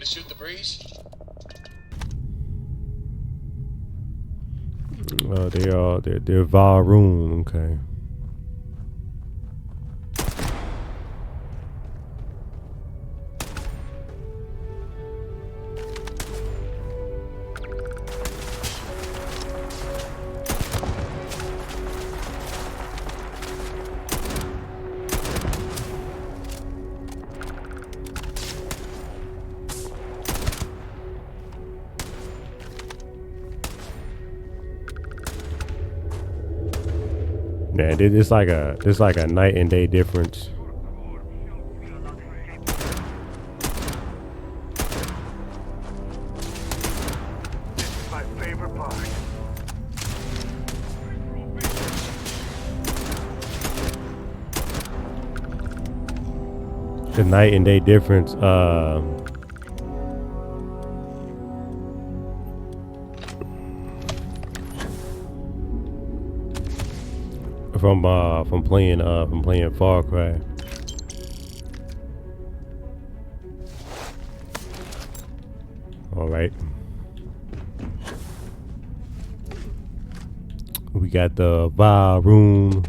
to shoot the breeze? They're Varoon, okay. Man, it's like a night and day difference. This is my favorite part. The night and day difference. From playing Far Cry. All right. We got the Varoon.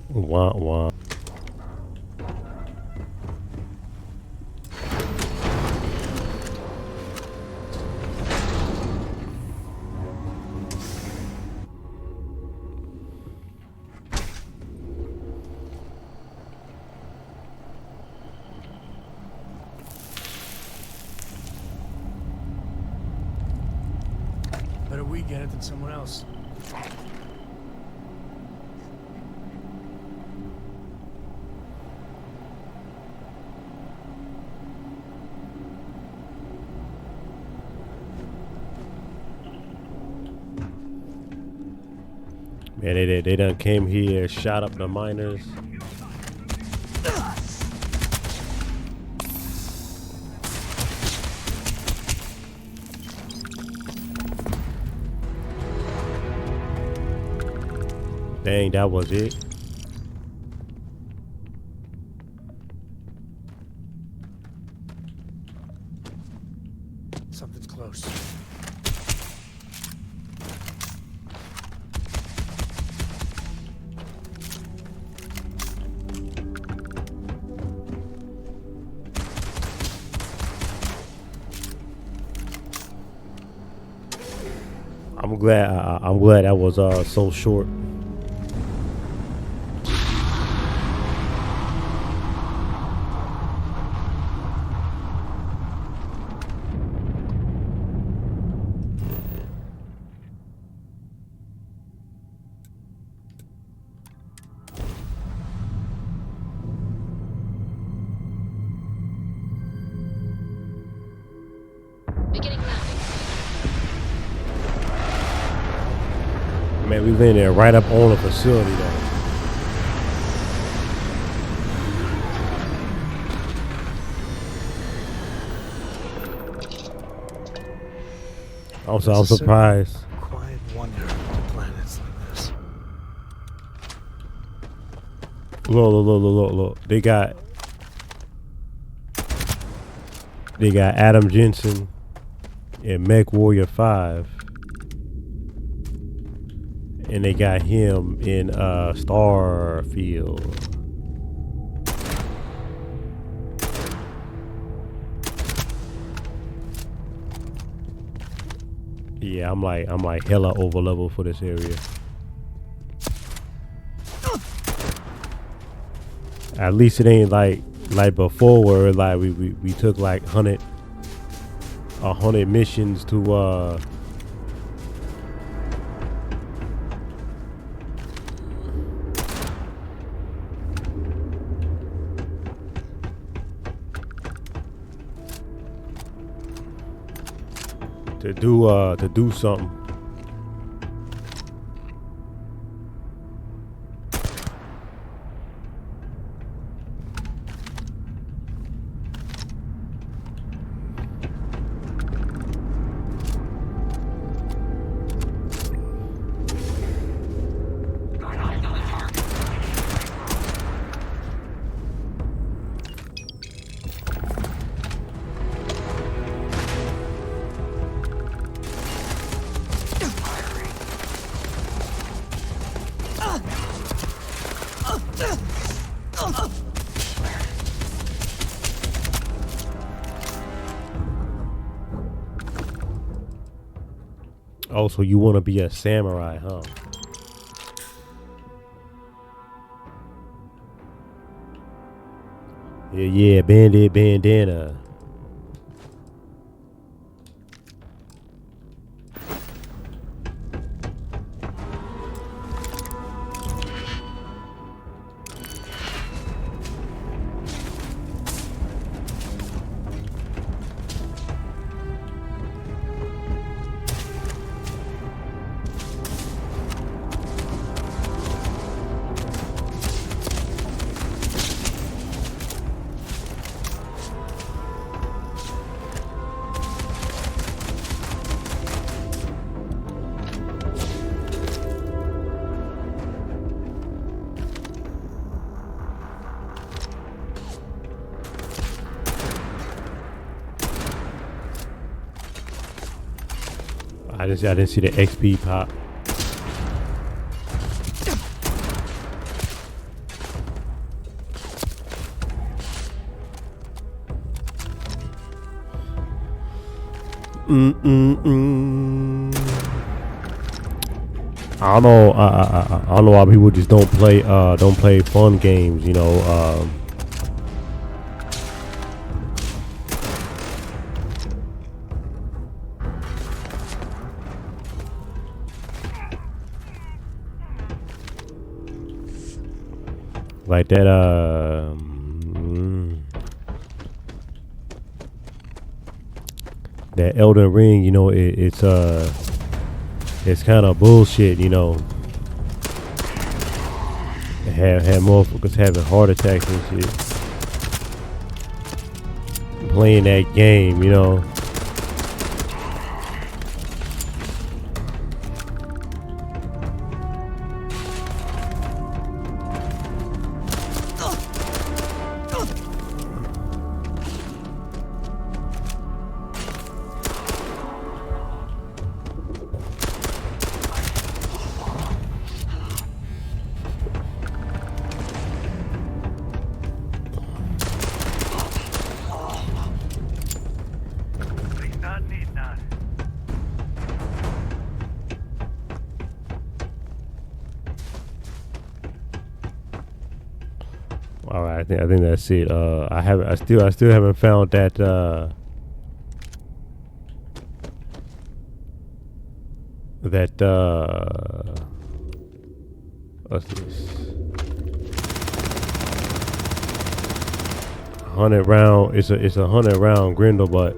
Wah wah. Better we get it than someone else. Man, they done came here, shot up the miners. Dang, that was it. Something's close. I'm glad that was so short. Beginning landing. Man, we landed right up on the facility though. Also, I'm surprised. Quiet wonder to planets like this. Look. They got Adam Jensen in Mech Warrior 5. And they got him in Starfeild. Yeah, I'm like hella over level for this area. At least it ain't like before where like we took like 100 missions to do something. Oh, so you want to be a samurai, huh? Yeah, yeah, bandit bandana. I didn't see the XP pop. I don't know. I don't know why people just don't play fun games. You know. Like that. That Elden Ring. You know, it's kind of bullshit. You know. Have motherfuckers having heart attacks and shit. Playing that game, you know. All right, I think that's it. I still haven't found that what's this? 100 round. It's a 100 round grindle, but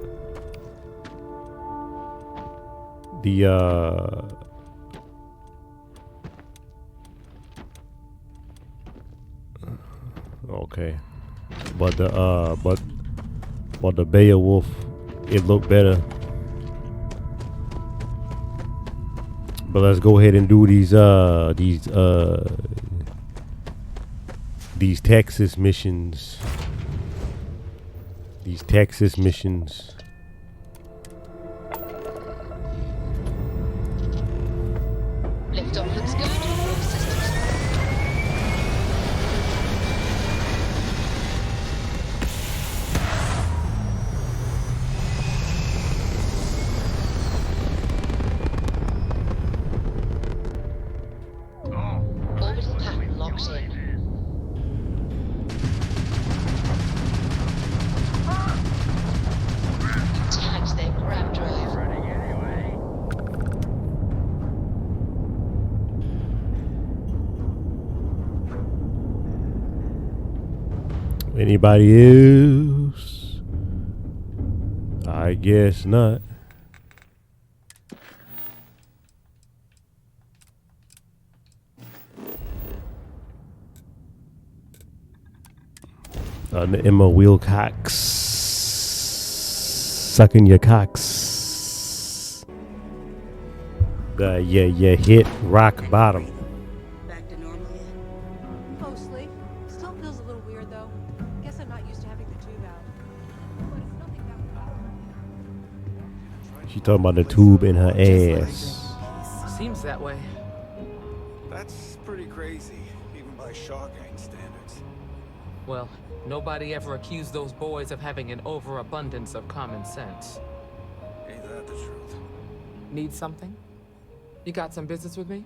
the okay, but the Beowulf, it looked better. But let's go ahead and do these Texas missions. These Texas missions. Liftoff looks good. All systems. Orbital pattern locked in. Tagged their grab drive. Anybody else? I guess not. Emma Wilcox sucking your cocks. You hit rock bottom. Back to normal yet? Mostly. Still feels a little weird though. Guess I'm not used to having the tube out. But it's nothing that She talking about the tube in her ass. Seems that way. That's pretty crazy, even by Shawgang standards. Well, nobody ever accused those boys of having an overabundance of common sense. Ain't that the truth? Need something? You got some business with me?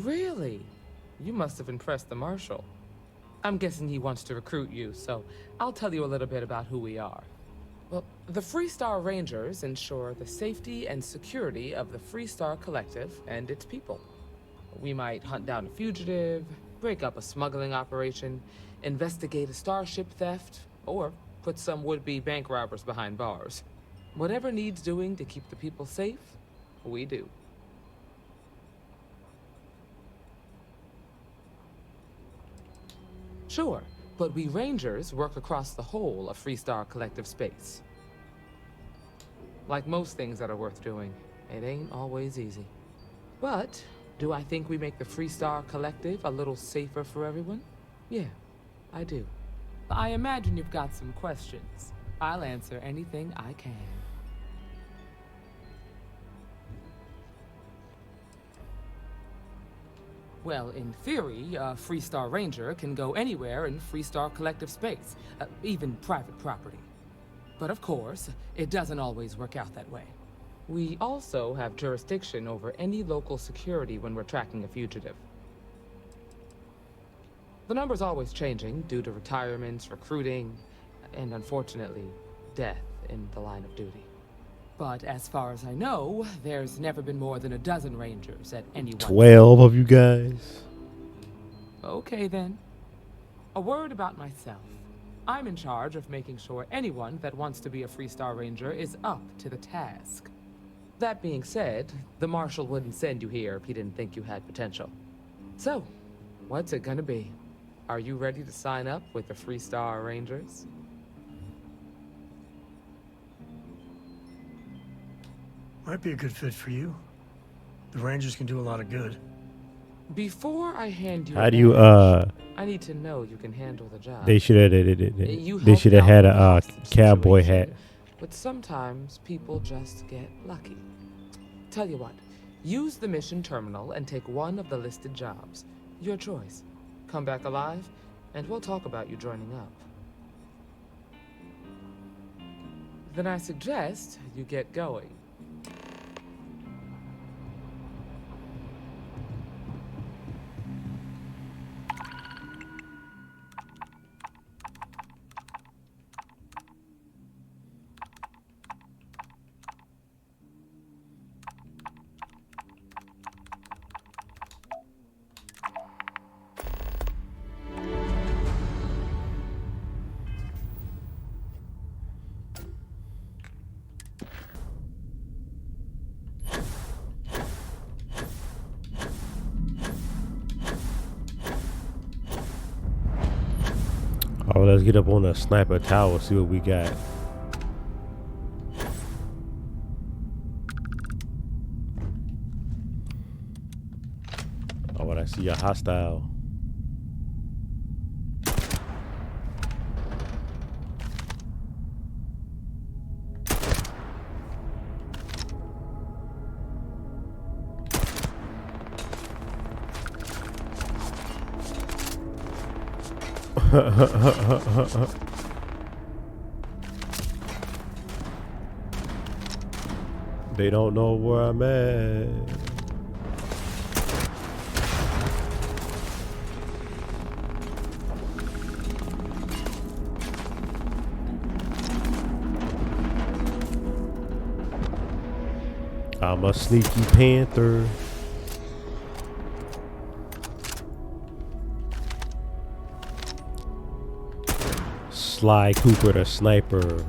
Really? You must have impressed the Marshal. I'm guessing he wants to recruit you, so I'll tell you a little bit about who we are. Well, the Freestar Rangers ensure the safety and security of the Freestar Collective and its people. We might hunt down a fugitive, break up a smuggling operation, investigate a starship theft, or put some would-be bank robbers behind bars. Whatever needs doing to keep the people safe, we do. Sure, but we Rangers work across the whole of Freestar Collective space. Like most things that are worth doing, it ain't always easy. But do I think we make the Freestar Collective a little safer for everyone? Yeah, I do. I imagine you've got some questions. I'll answer anything I can. Well, in theory, a Freestar Ranger can go anywhere in Freestar Collective space, even private property. But of course, it doesn't always work out that way. We also have jurisdiction over any local security when we're tracking a fugitive. The number's always changing due to retirements, recruiting, and unfortunately, death in the line of duty. But as far as I know, there's never been more than a dozen Rangers at any one time. 12 of you guys. Okay then. A word about myself. I'm in charge of making sure anyone that wants to be a Freestar Ranger is up to the task. That being said, the Marshal wouldn't send you here if he didn't think you had potential. So, what's it gonna be? Are you ready to sign up with the Freestar Rangers? Might be a good fit for you. The Rangers can do a lot of good. Before I hand you How do you I need to know you can handle the job. they should have they should have had a cowboy hat. But sometimes people just get lucky. Tell you what, use the mission terminal and take one of the listed jobs. Your choice. Come back alive, and we'll talk about you joining up. Then I suggest you get going. Oh, let's get up on the sniper tower, see what we got. Oh, I see a hostile. They don't know where I'm at. I'm a sneaky panther. Sly Cooper the sniper.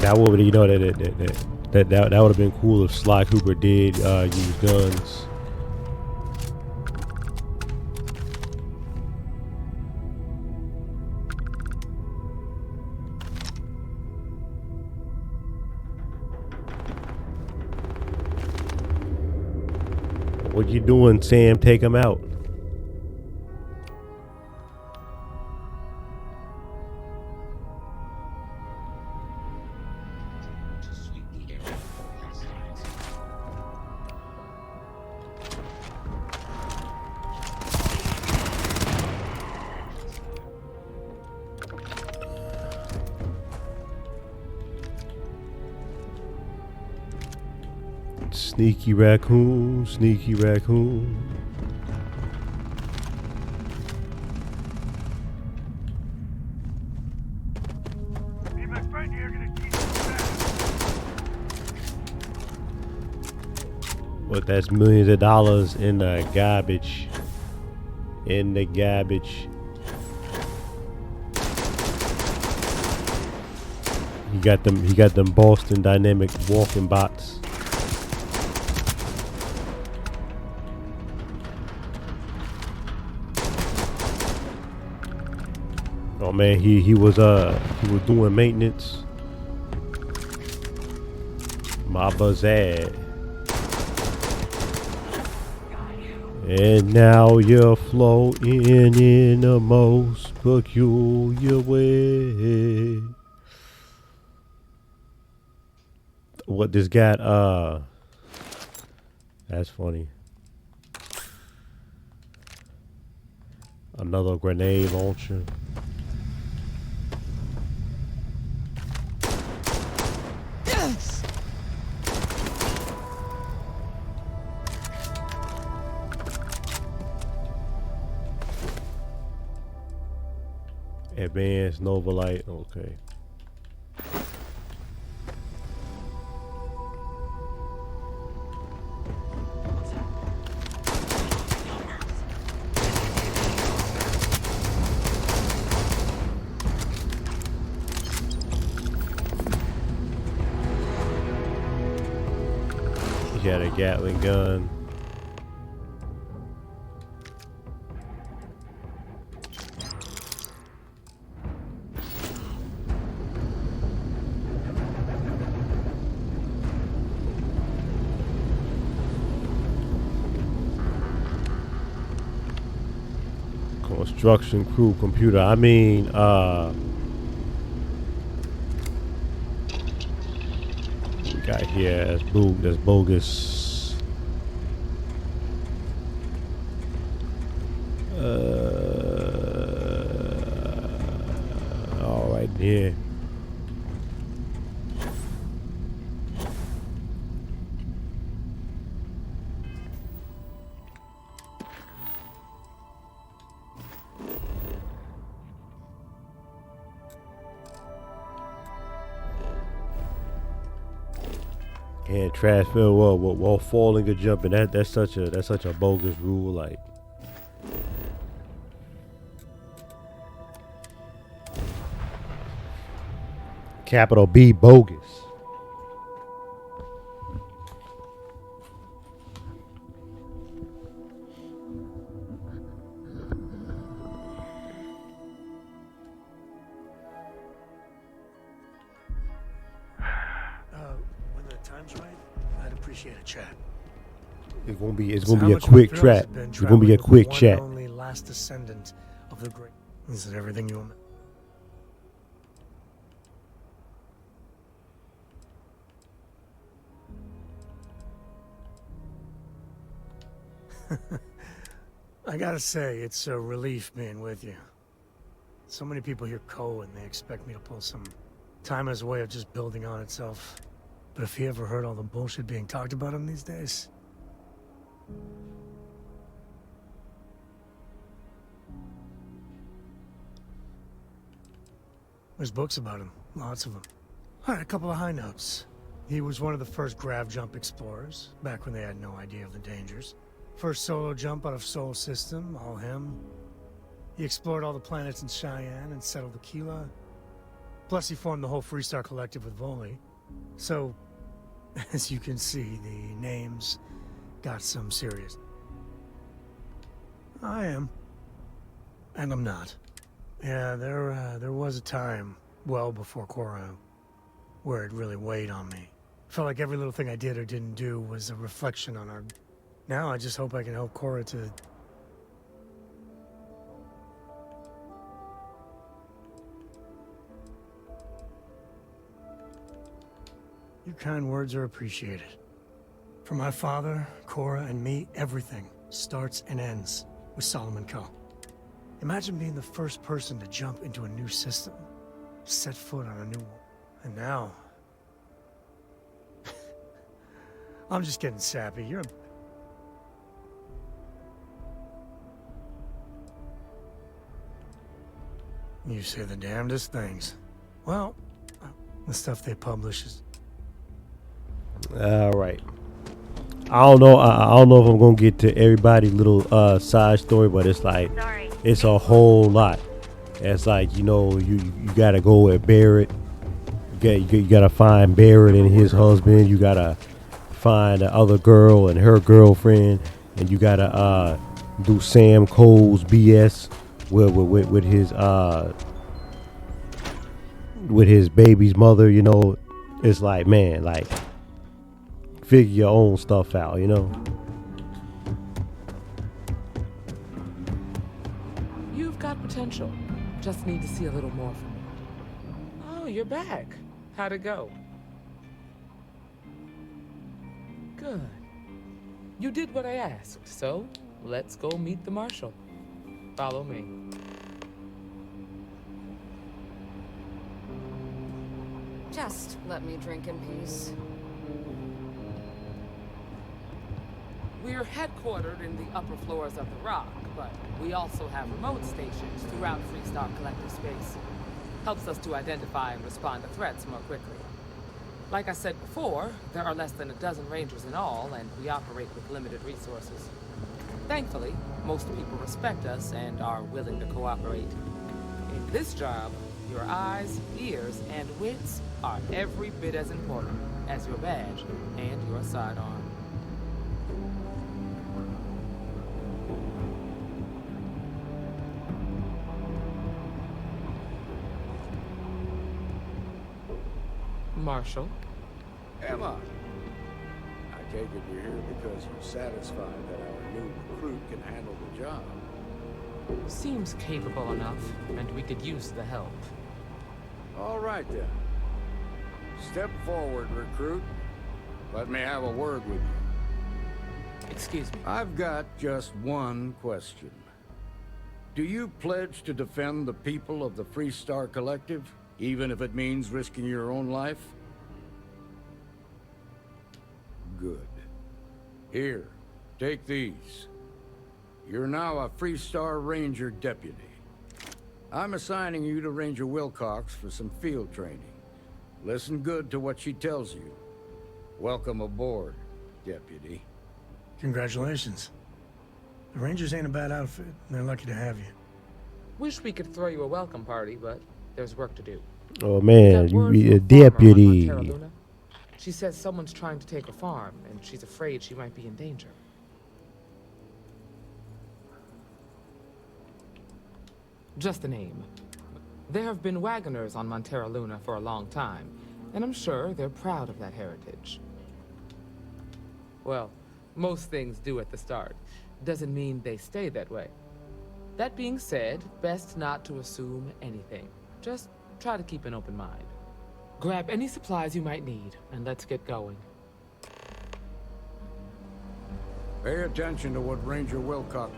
That would, you know, that would have been cool if Sly Cooper did use guns. What you doing, Sam? Take him out. Sneaky raccoon, sneaky raccoon. Me and my friend here are gonna teach you back. But that's millions of dollars in the garbage. In the garbage. He got them Boston Dynamic walking bots. Oh man, he was doing maintenance. My buzzad. And now you're floating in the most peculiar way. What this guy, that's funny. Another grenade launcher. Advanced Nova Light, okay. He had a Gatling gun. Construction crew computer. I mean, we got here that's bogus. All right, here. And trash fill while falling or jumping. That's such a bogus rule. Like, capital B bogus. When the time's right, I'd appreciate a chat. It's gonna be So how a much quick of a thrill has chat. it been It's gonna be a traveling with quick the one chat. and only last descendant of the great. Is it everything you want? I gotta say, it's a relief being with you. So many people hear Ko and they expect me to pull some time as a way of just building on itself. But if you ever heard all the bullshit being talked about him these days, there's books about him, lots of them. All right, a couple of high notes. He was one of the first grav jump explorers, back when they had no idea of the dangers. First solo jump out of Sol System, all him. He explored all the planets in Cheyenne and settled Aquila. Plus he formed the whole Freestar collective with Voli. So, as you can see, the names got some serious. I am. And I'm not. Yeah, there was a time, well before Cora, where it really weighed on me. Felt like every little thing I did or didn't do was a reflection on our... Now I just hope I can help Cora to... Your kind words are appreciated. For my father, Cora, and me, everything starts and ends with Solomon Co. Imagine being the first person to jump into a new system, set foot on a new one. And now... I'm just getting sappy. You say the damnedest things. Well, the stuff they publish is... All right. I don't know. I don't know if I'm gonna get to everybody's little side story, but it's like it's a whole lot. It's like, you know, you gotta go with Barrett. You gotta find Barrett and his husband. You gotta find the other girl and her girlfriend, and you gotta do Sam Cole's BS with his baby's mother. You know, it's like, man, like, figure your own stuff out, you know. You've got potential. Just need to see a little more from you. Oh, you're back. How'd it go? Good. You did what I asked, so let's go meet the Marshal. Follow me. Just let me drink in peace. We're headquartered in the upper floors of the Rock, but we also have remote stations throughout Freestar Collective Space. Helps us to identify and respond to threats more quickly. Like I said before, there are less than a dozen Rangers in all, and we operate with limited resources. Thankfully, most people respect us and are willing to cooperate. In this job, your eyes, ears, and wits are every bit as important as your badge and your sidearm. Marshal? Emma, I take it you're here because you're satisfied that our new recruit can handle the job. Seems capable enough, and we could use the help. All right then. Step forward, recruit. Let me have a word with you. Excuse me. I've got just one question. Do you pledge to defend the people of the Freestar Collective, even if it means risking your own life? Good. Here, take these. You're now a Freestar Ranger deputy. I'm assigning you to Ranger Wilcox for some field training. Listen good to what she tells you. Welcome aboard, deputy. Congratulations. The Rangers ain't a bad outfit. They're lucky to have you. Wish we could throw you a welcome party, but there's work to do. Oh man, Got you word be from a farmer on deputy. Montero Luna. She says someone's trying to take her farm, and she's afraid she might be in danger. Just a name. There have been wagoners on Montero Luna for a long time, and I'm sure they're proud of that heritage. Well, most things do at the start. Doesn't mean they stay that way. That being said, best not to assume anything. Just try to keep an open mind. Grab any supplies you might need, and let's get going. Pay attention to what Ranger Wilcox...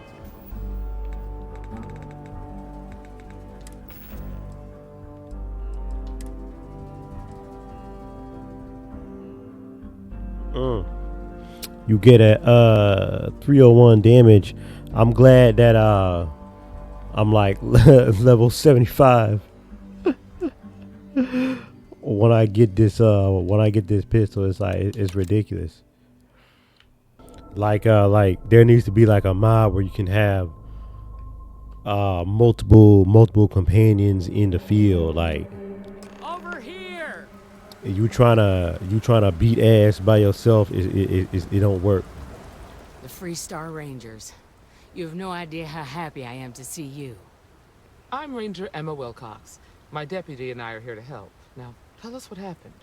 You get a 301 damage. I'm glad that I'm like level 75 when I get this pistol. It's like it's ridiculous. Like there needs to be like a mod where you can have multiple companions in the field. Like, Over here! you trying to beat ass by yourself, it don't work. The Freestar Rangers. You have no idea how happy I am to see you. I'm Ranger Emma Wilcox. My deputy and I are here to help. Now, tell us what happened.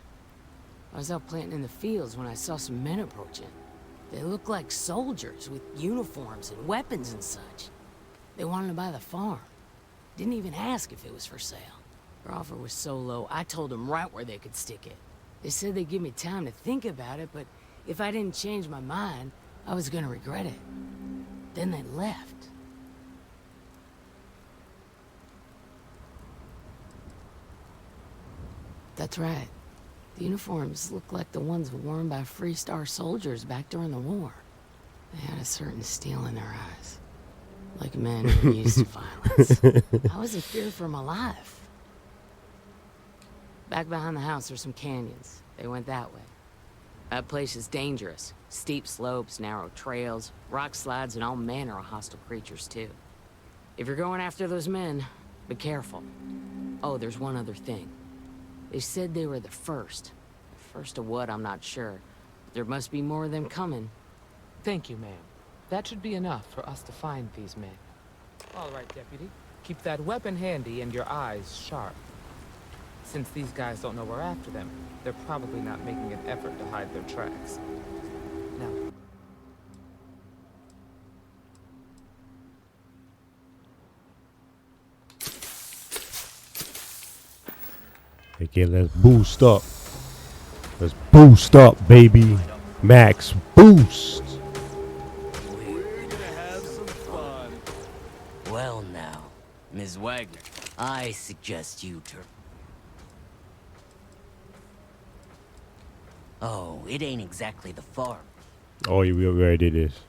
I was out planting in the fields when I saw some men approaching. They looked like soldiers with uniforms and weapons and such. They wanted to buy the farm. Didn't even ask if it was for sale. Their offer was so low, I told them right where they could stick it. They said they'd give me time to think about it, but if I didn't change my mind, I was gonna regret it. Then they left. That's right. The uniforms look like the ones worn by Freestar soldiers back during the war. They had a certain steel in their eyes. Like men who were used to violence. I was in fear for my life. Back behind the house are some canyons. They went that way. That place is dangerous. Steep slopes, narrow trails, rock slides, and all manner of hostile creatures, too. If you're going after those men, be careful. Oh, there's one other thing. They said they were the first. First of what, I'm not sure. There must be more of them coming. Thank you, ma'am. That should be enough for us to find these men. All right, Deputy. Keep that weapon handy and your eyes sharp. Since these guys don't know we're after them, they're probably not making an effort to hide their tracks. Now, Okay, let's boost up. Let's boost up, baby. Max boost. Well now, Ms. Wagner, I suggest you turn. Oh, it ain't exactly the farm. Oh, we already did this.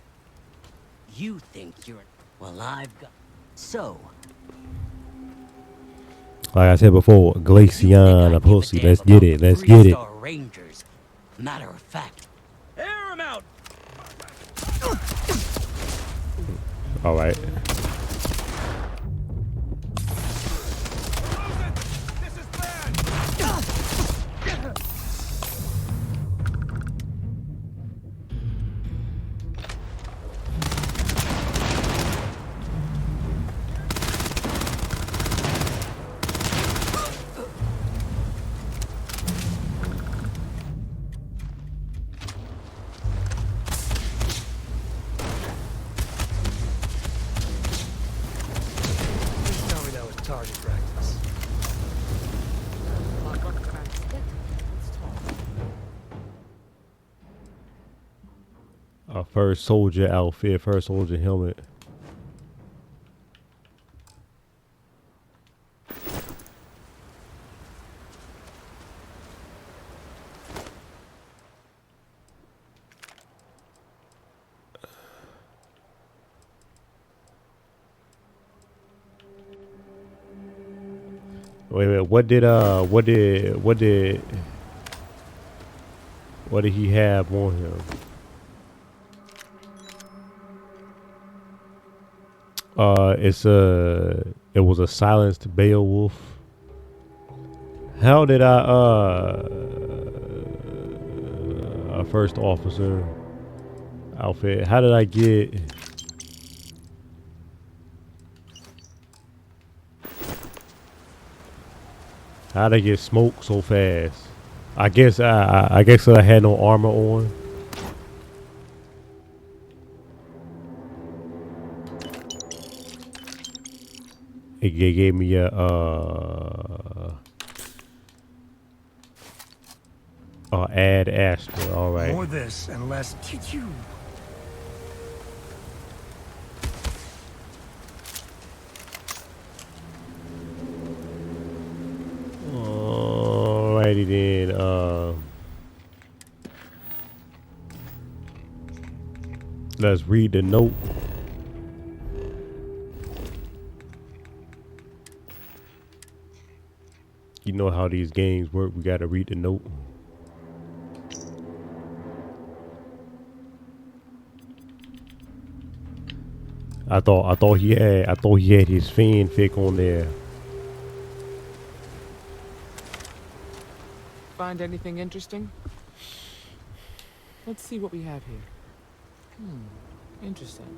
You think you're... Well, I've got... So... Like I said before, Glacian, a pussy. Let's get it. Let's get it. Freestar Rangers. Matter of fact... Air him out! All right. This is bad! Please tell me that was target practice. A first soldier outfit, first soldier helmet. Wait, what did he have on him? It was a silenced Beowulf. How did a first officer outfit? How did I get? How did I get smoked so fast? I guess I had no armor on. It gave me a Ad Astra. All right. More this and less you. Alrighty then. Let's read the note. You know how these games work. We gotta read the note. I thought he had his fanfic on there. find anything interesting? Let's see what we have here. Interesting.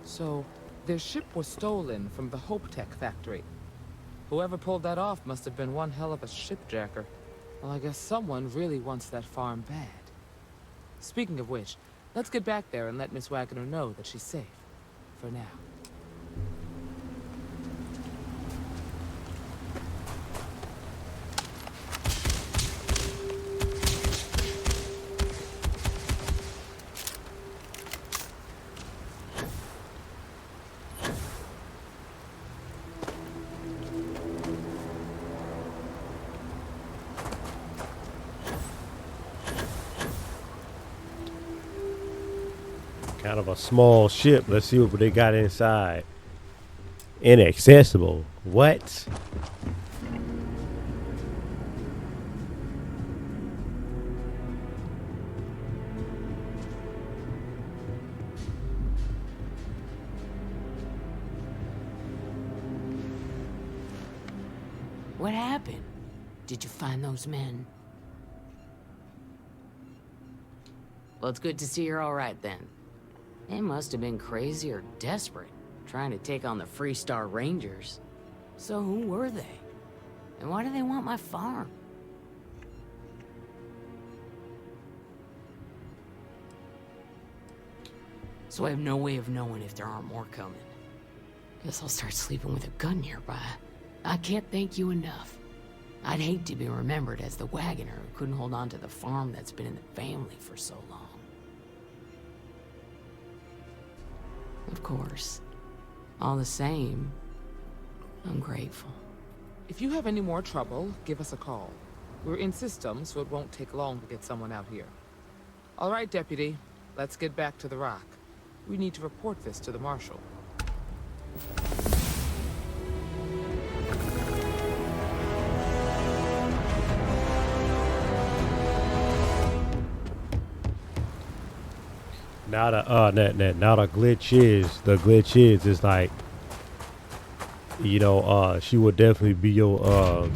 So, their ship was stolen from the Hope Tech factory. Whoever pulled that off must have been one hell of a shipjacker. Well, I guess someone really wants that farm bad. Speaking of which, let's get back there and let Miss Wagner know that she's safe. For now. Kind of a small ship. Let's see what they got inside. Inaccessible. What? What happened? Did you find those men? Well, it's good to see you're all right then. They must have been crazy or desperate, trying to take on the Freestar Rangers. So who were they? And why do they want my farm? So I have no way of knowing if there aren't more coming. Guess I'll start sleeping with a gun nearby. I can't thank you enough. I'd hate to be remembered as the wagoner who couldn't hold on to the farm that's been in the family for so long. Of course. All the same, I'm grateful. If you have any more trouble, give us a call. We're in system, so it won't take long to get someone out here. All right, Deputy. Let's get back to the Rock. We need to report this to the Marshal. Now the glitch is like, you know, she would definitely be your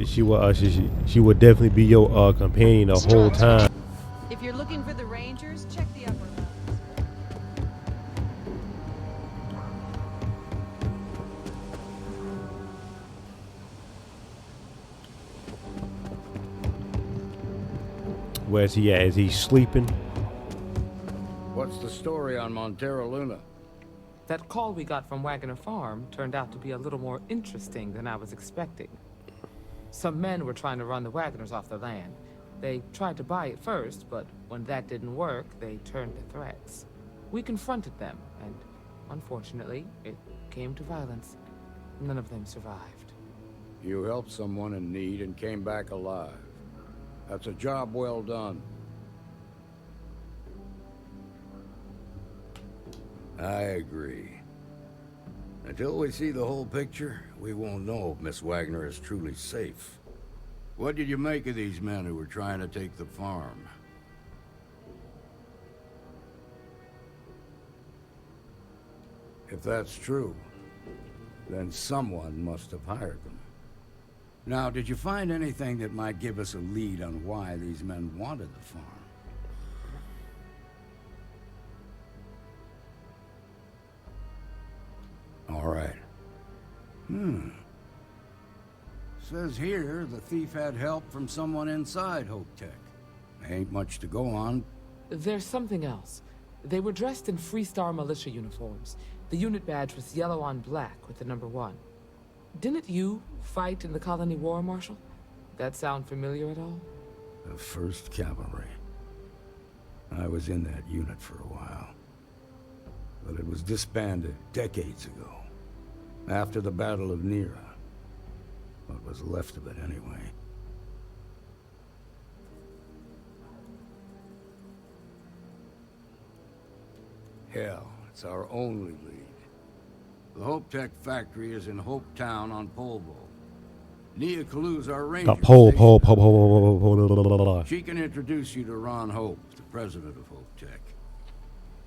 she would definitely be your companion the whole time. If you're looking for the Rangers, check the upper levels. Where's he at? Is he sleeping? What's the story on Montero Luna? That call we got from Wagoner Farm turned out to be a little more interesting than I was expecting. Some men were trying to run the Wagoners off the land. They tried to buy it first, but when that didn't work, they turned to threats. We confronted them, and unfortunately, it came to violence. None of them survived. You helped someone in need and came back alive. That's a job well done. I agree. Until we see the whole picture, we won't know if Miss Wagner is truly safe. What did you make of these men who were trying to take the farm? If that's true, then someone must have hired them. Now, did you find anything that might give us a lead on why these men wanted the farm? All right. Says here the thief had help from someone inside Hope Tech. Ain't much to go on. There's something else. They were dressed in Freestar militia uniforms. The unit badge was yellow on black with the number 1. Didn't you fight in the Colony War, Marshal? That sound familiar at all? The 1st Cavalry. I was in that unit for a while. But it was disbanded decades ago. After the Battle of Nera. What was left of it, anyway. Hell, it's our only lead. The Hope Tech factory is in Hope Town on Polvo. Nia Kalu's our ranger. She can introduce you to Ron Hope, the president of Hope Tech.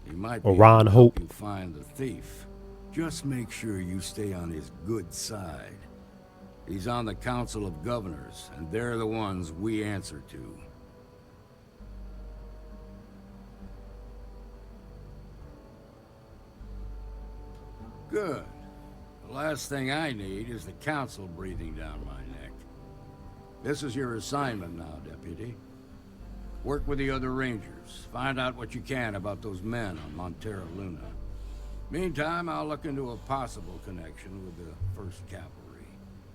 He might be able to help you find the thief. Just make sure you stay on his good side. He's on the Council of Governors, and they're the ones we answer to. Good. The last thing I need is the Council breathing down my neck. This is your assignment now, Deputy. Work with the other Rangers. Find out what you can about those men on Montero Luna. Meantime, I'll look into a possible connection with the 1st Cavalry.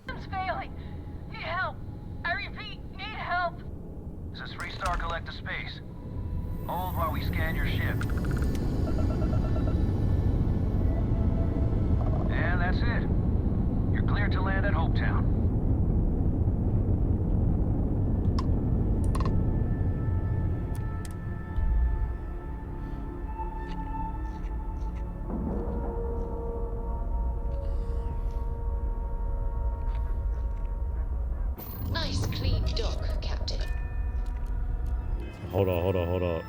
System's failing. Need help. I repeat, need help. This is Freestar Collect to space. Hold while we scan your ship. And that's it. You're Clear to land at Hopetown. Nice clean dock, Captain. Hold on.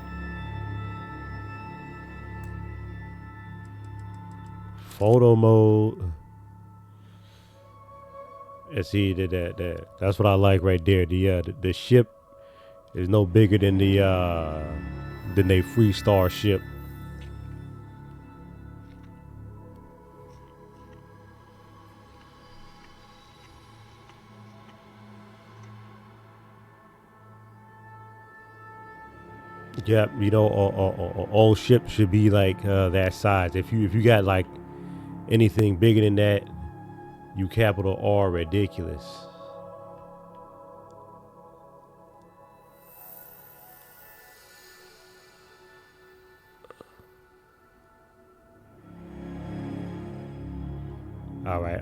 Photo mode. And see that's what I like right there. The ship is no bigger than the Freestar ship. Yep, you know, all ships should be like that size. If you got like anything bigger than that, you capital R ridiculous. All right.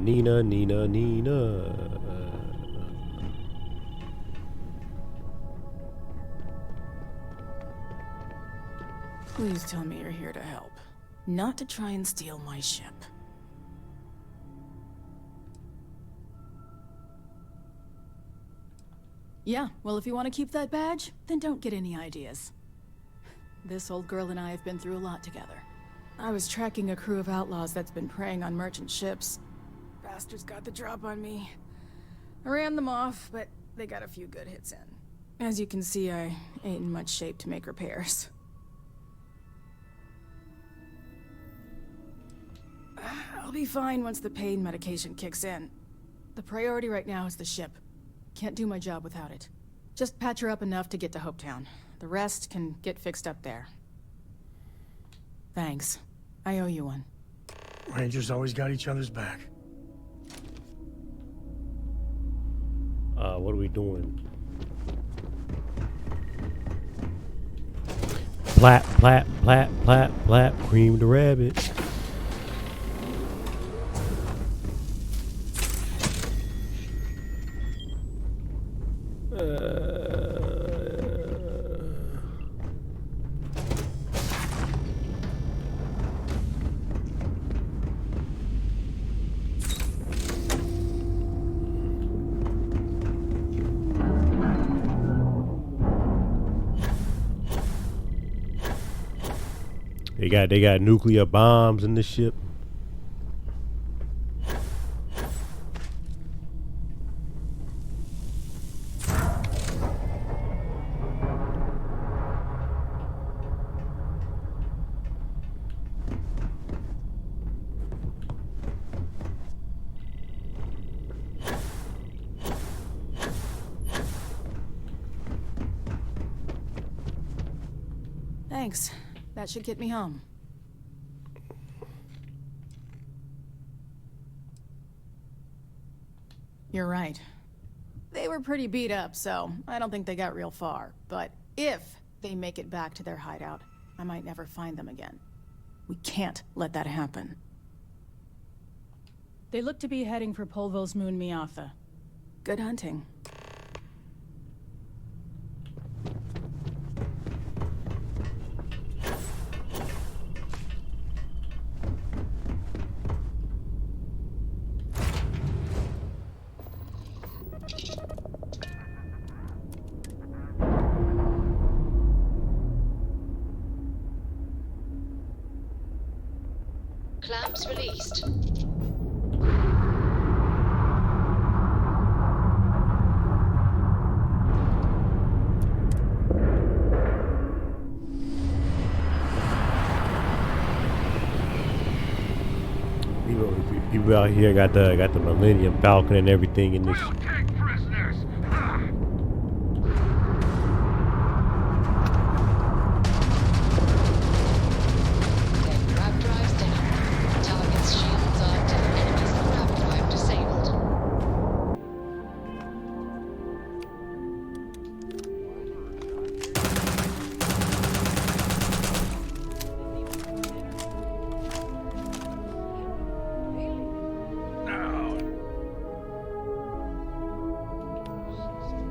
Nina. Please tell me you're here to help, not to try and steal my ship. Yeah, well, if you want to keep that badge, then don't get any ideas. This old girl and I have been through a lot together. I was tracking a crew of outlaws that's been preying on merchant ships. Bastards got the drop on me. I ran them off, but they got a few good hits in. As you can see, I ain't in much shape to make repairs. I'll be fine once the pain medication kicks in. The priority right now is the ship. Can't do my job without it. Just patch her up enough to get to Hopetown. The rest can get fixed up there. Thanks. I owe you one. Rangers always got each other's back. What are we doing? Plap, cream the rabbit. They got nuclear bombs in the ship. Thanks. That should get me home. You're right. They were pretty beat up, so I don't think they got real far. But if they make it back to their hideout, I might never find them again. We can't let that happen. They look to be heading for Polvo's moon Miatha. Good hunting. Clamps released. People out here got the Millennium Falcon and everything in this. We'll take prisoners. Grab drives down. Target's shields are down. Enemy's grab drive disabled. Now.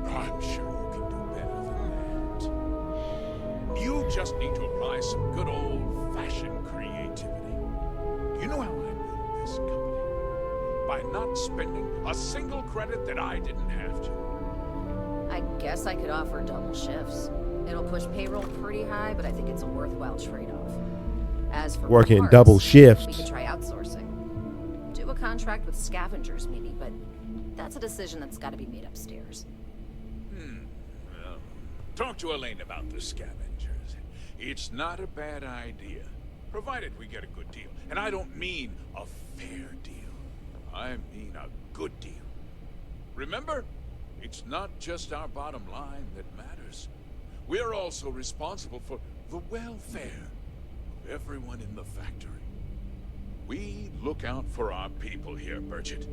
I'm sure you can do better than that. You just need to apply some good old-fashioned creativity. You know how I built this company? By not spending a single credit that I didn't have to. I guess I could offer double shifts. It'll push payroll pretty high, but I think it's a worthwhile trade-off. As for Working parts, double shifts. we could try outsourcing. Do a contract with scavengers, maybe, but that's a decision that's got to be made upstairs. Talk to Elaine about the scavengers. It's not a bad idea, provided we get a good deal. And I don't mean a fair deal. I mean a good deal. Remember, it's not just our bottom line that matters. We're also responsible for the welfare of everyone in the factory. We look out for our people here, Bridget.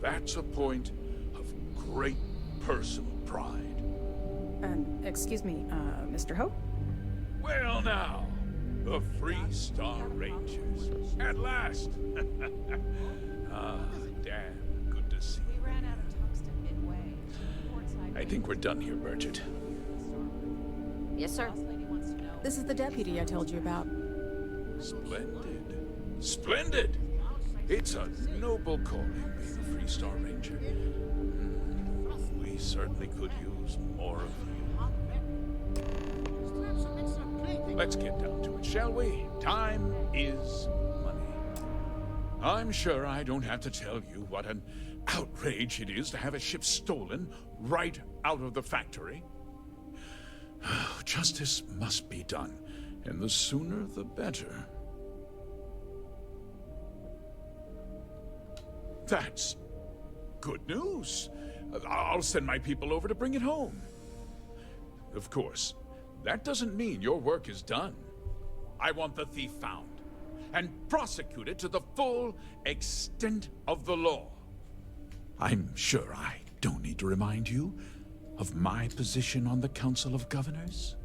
That's a point of great personal pride. Excuse me, Mr. Hope? Well now, the Freestar Rangers. At last! Ah, damn, good to see you. We ran out of tungsten midway. I think we're done here, Bridget. Yes, sir. This is the deputy I told you about. Splendid. Splendid! It's a noble calling, being a Freestar Ranger. We certainly could use more of you. Let's get down to it, shall we? Time is money. I'm sure I don't have to tell you what an outrage it is to have a ship stolen right out of the factory. Justice must be done, and the sooner the better. That's good news. I'll send my people over to bring it home. Of course, that doesn't mean your work is done. I want the thief found and prosecuted to the full extent of the law. I'm sure I don't need to remind you of my position on the Council of Governors.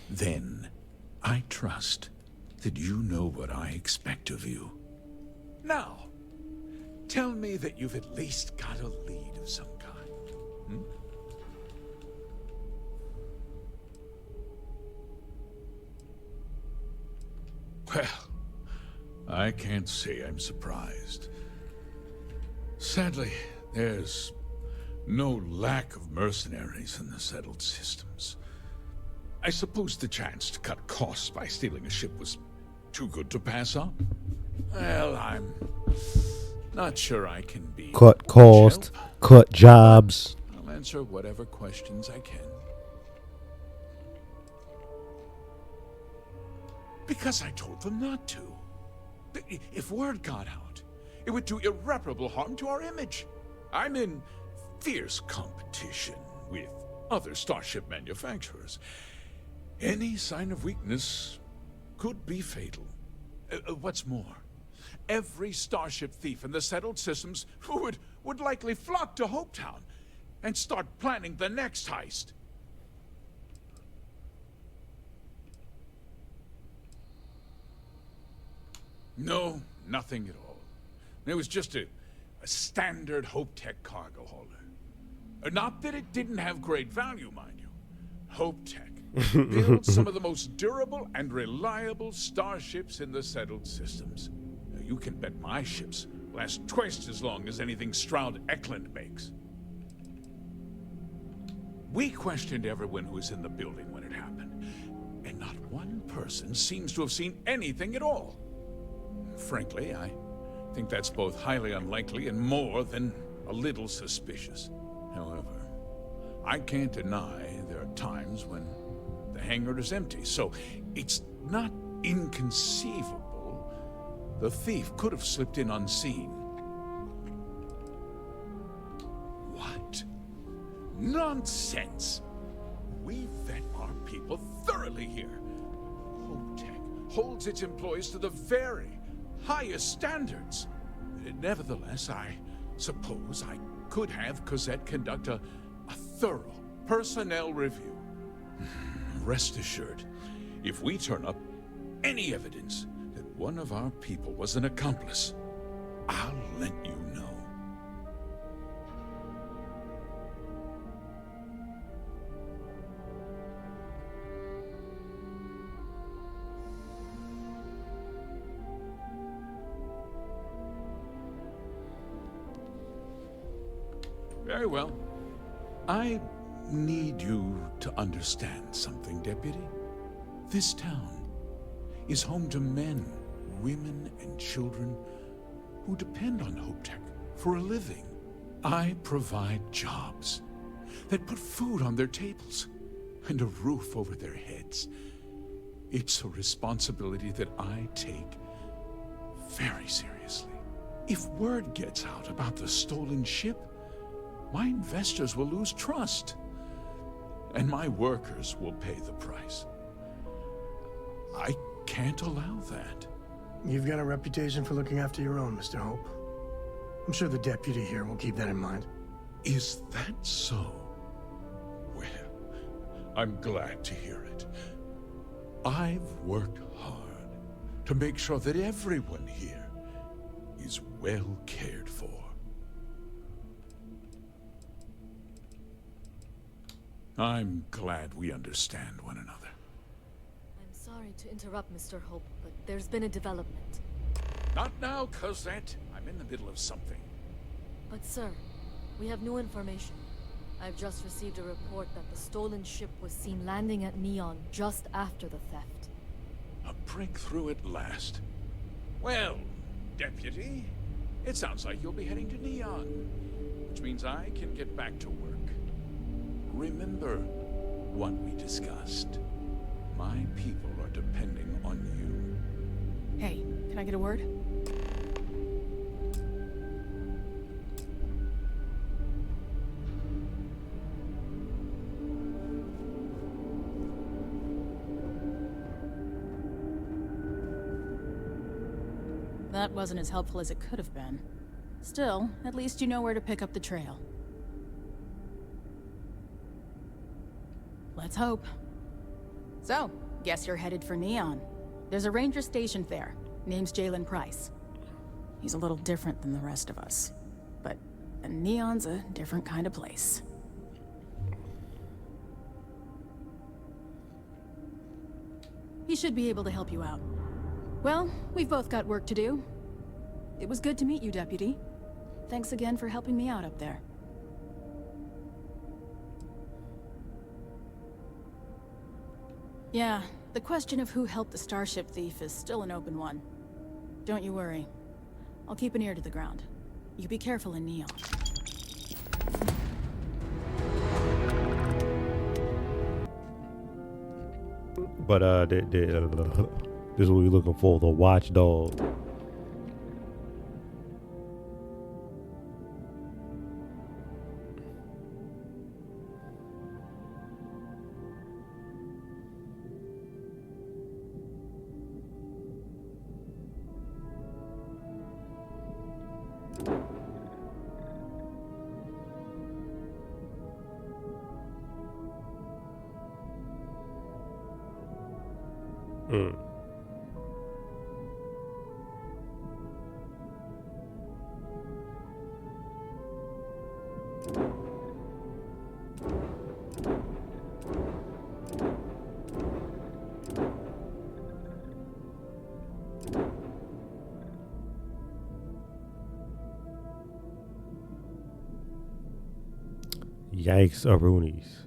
Then, I trust that you know what I expect of you. Now, tell me that you've at least got a lead of some kind. Hmm? Well, I can't say I'm surprised. Sadly, there's no lack of mercenaries in the settled systems. I suppose the chance to cut costs by stealing a ship was too good to pass up. Well, I'm not sure I can be... Cut cost, cut jobs. I'll answer whatever questions I can. Because I told them not to. If word got out, it would do irreparable harm to our image. I'm in fierce competition with other starship manufacturers. Any sign of weakness could be fatal. What's more, every starship thief in the settled systems would likely flock to Hopetown and start planning the next heist. No, nothing at all. It was just a standard HopeTech cargo hauler. Not that it didn't have great value, mind you. HopeTech builds some of the most durable and reliable starships in the settled systems. Now, you can bet my ships last twice as long as anything Stroud Eklund makes. We questioned everyone who was in the building when it happened, and not one person seems to have seen anything at all. Frankly, I think that's both highly unlikely and more than a little suspicious. However, I can't deny there are times when the hangar is empty, so it's not inconceivable the thief could have slipped in unseen. What? Nonsense! We vet our people thoroughly here. HopeTech holds its employees to the very highest standards. Nevertheless, I suppose I could have Cosette conduct a thorough personnel review. Rest assured, if we turn up any evidence that one of our people was an accomplice, I'll let you know. Very well. I need you to understand something, Deputy. This town is home to men, women, and children who depend on HopeTech for a living. I provide jobs that put food on their tables and a roof over their heads. It's a responsibility that I take very seriously. If word gets out about the stolen ship, my investors will lose trust, and my workers will pay the price. I can't allow that. You've got a reputation for looking after your own, Mr. Hope. I'm sure the deputy here will keep that in mind. Is that so? Well, I'm glad to hear it. I've worked hard to make sure that everyone here is well cared for. I'm glad we understand one another. I'm sorry to interrupt, Mr. Hope, but there's been a development. Not now, Cosette. I'm in the middle of something. But sir, we have new information. I've just received a report that the stolen ship was seen landing at Neon just after the theft. A breakthrough at last. Well, Deputy, it sounds like you'll be heading to Neon, which means I can get back to work. Remember what we discussed. My people are depending on you. Hey, can I get a word? That wasn't as helpful as it could have been. Still, at least you know where to pick up the trail. Let's hope. So, guess you're headed for Neon. There's a ranger stationed there. Name's Jalen Price. He's a little different than the rest of us. But Neon's a different kind of place. He should be able to help you out. Well, we've both got work to do. It was good to meet you, Deputy. Thanks again for helping me out up there. Yeah, the question of who helped the starship thief is still an open one. Don't you worry. I'll keep an ear to the ground. You be careful in Neon. But this is what we're looking for, the watchdog. Yikes, Aroonies.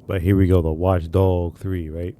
But here we go, the Watchdog 3, right?